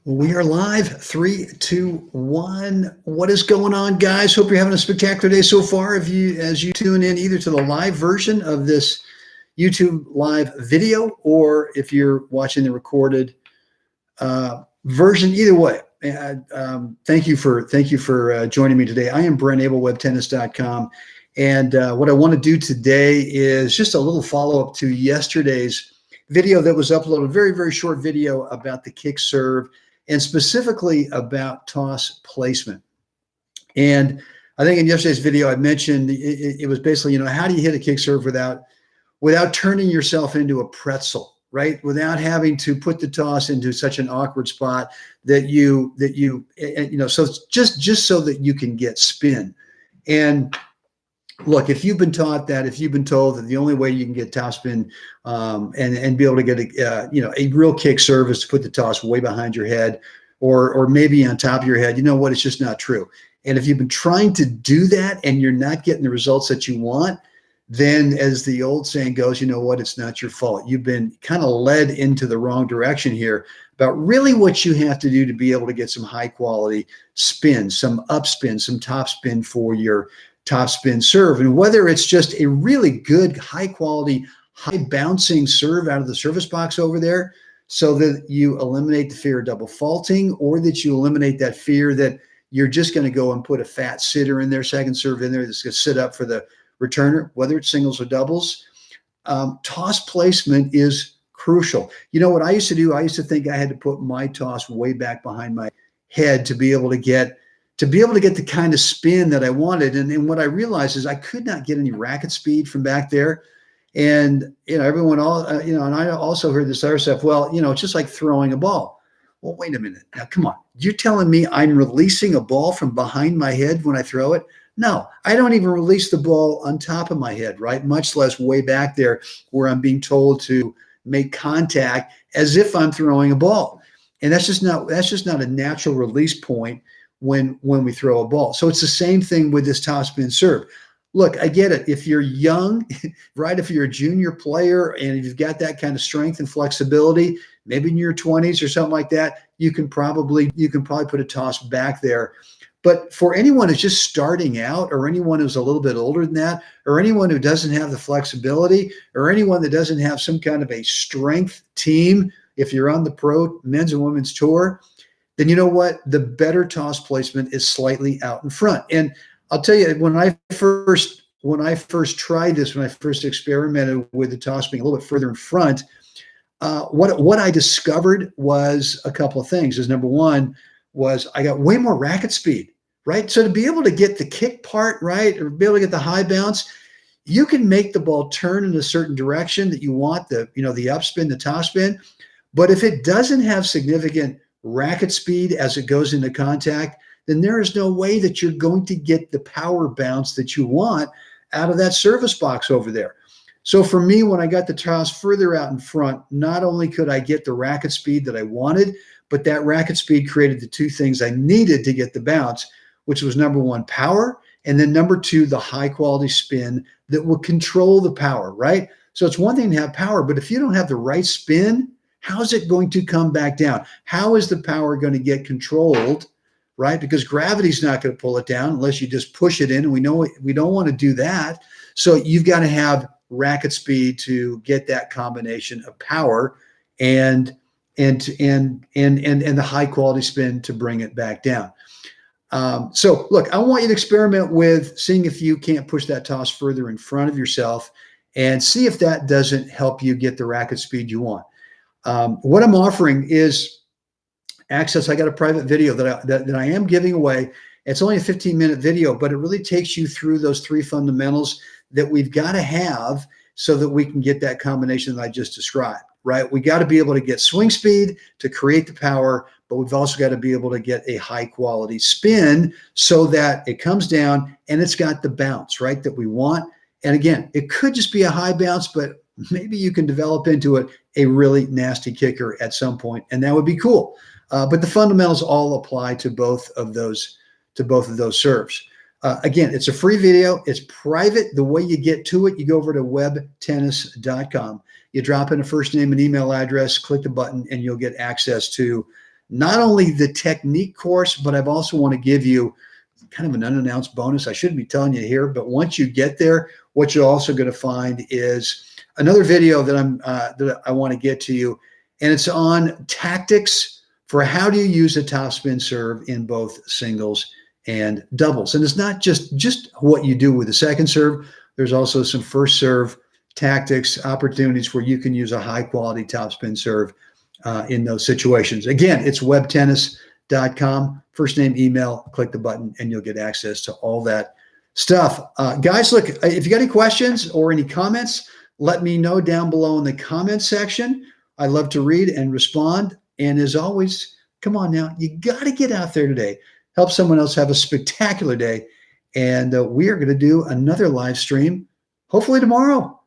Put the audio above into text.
We are live. 3, 2, 1. What is going on, guys? Hope you're having a spectacular day so far. As you tune in either to the live version of this YouTube live video, or if you're watching the recorded version, either way, thank you for joining me today. I am Brent Abel, webtennis.com, and what I want to do today is just a little follow up to yesterday's video that was uploaded. Very, very short video about the kick serve, and specifically about toss placement. And I think in yesterday's video, I mentioned it was basically, how do you hit a kick serve without turning yourself into a pretzel, right? Without having to put the toss into such an awkward spot that so just so that you can get spin. And look, if you've been told that the only way you can get topspin and be able to get a real kick serve is to put the toss way behind your head or maybe on top of your head, you know what? It's just not true. And if you've been trying to do that and you're not getting the results that you want, then as the old saying goes, you know what? It's not your fault. You've been kind of led into the wrong direction here about really what you have to do to be able to get some high quality spin, some upspin, some topspin for your topspin serve. And whether it's just a really good, high quality, high bouncing serve out of the service box over there so that you eliminate the fear of double faulting, or that you eliminate that fear that you're just going to go and put a fat sitter in there, second serve in there that's going to sit up for the returner, whether it's singles or doubles. Toss placement is crucial. You know what I used to do? I used to think I had to put my toss way back behind my head to be able to get the kind of spin that I wanted. And what I realized is I could not get any racket speed from back there. And, everyone, and I also heard this other stuff. Well, it's just like throwing a ball. Well, wait a minute. Now, come on. You're telling me I'm releasing a ball from behind my head when I throw it? No, I don't even release the ball on top of my head, right? Much less way back there where I'm being told to make contact as if I'm throwing a ball. And that's just not a natural release point when we throw a ball. So it's the same thing with this topspin serve. Look, I get it. If you're young, right? If you're a junior player and you've got that kind of strength and flexibility, maybe in your 20s or something like that, you can probably put a toss back there. But for anyone who's just starting out, or anyone who's a little bit older than that, or anyone who doesn't have the flexibility, or anyone that doesn't have some kind of a strength team, if you're on the pro men's and women's tour, then you know what? The better toss placement is slightly out in front. And I'll tell you, when I first tried this, when I first experimented with the toss being a little bit further in front, what I discovered was a couple of things. Is number one was I got way more racket speed, right? So to be able to get the kick part right, or be able to get the high bounce, you can make the ball turn in a certain direction that you want, the upspin, the topspin. But if it doesn't have significant racket speed as it goes into contact, then there is no way that you're going to get the power bounce that you want out of that service box over there. So for me, when I got the toss further out in front, not only could I get the racket speed that I wanted, but that racket speed created the two things I needed to get the bounce, which was number one, power, and then number two, the high quality spin that will control the power, right? So it's one thing to have power, but if you don't have the right spin, how's it going to come back down? How is the power going to get controlled, right? Because gravity's not going to pull it down unless you just push it in, and we know we don't want to do that. So you've got to have racket speed to get that combination of power and the high quality spin to bring it back down. So look, I want you to experiment with seeing if you can't push that toss further in front of yourself and see if that doesn't help you get the racket speed you want. What I'm offering is access. I got a private video that I am giving away. It's only a 15-minute video, but it really takes you through those three fundamentals that we've got to have so that we can get that combination that I just described, right? We got to be able to get swing speed to create the power, but we've also got to be able to get a high quality spin so that it comes down and it's got the bounce, right, that we want. And again, it could just be a high bounce, but maybe you can develop into it a really nasty kicker at some point, and that would be cool. But the fundamentals all apply to both of those serves. Again, it's a free video. It's private. The way you get to it, you go over to webtennis.com. You drop in a first name and email address, click the button, and you'll get access to not only the technique course, but I've also want to give you kind of an unannounced bonus. I shouldn't be telling you here, but once you get there, what you're also going to find is another video that I want to get to you, and it's on tactics for how do you use a topspin serve in both singles and doubles. And it's not just what you do with the second serve. There's also some first serve tactics, opportunities where you can use a high quality topspin serve in those situations. Again, it's webtennis.com. First name, email, click the button, and you'll get access to all that stuff. Guys, look, if you got any questions or any comments, let me know down below in the comments section. I love to read and respond. And as always, come on now, you got to get out there today. Help someone else have a spectacular day. And we are going to do another live stream, hopefully tomorrow.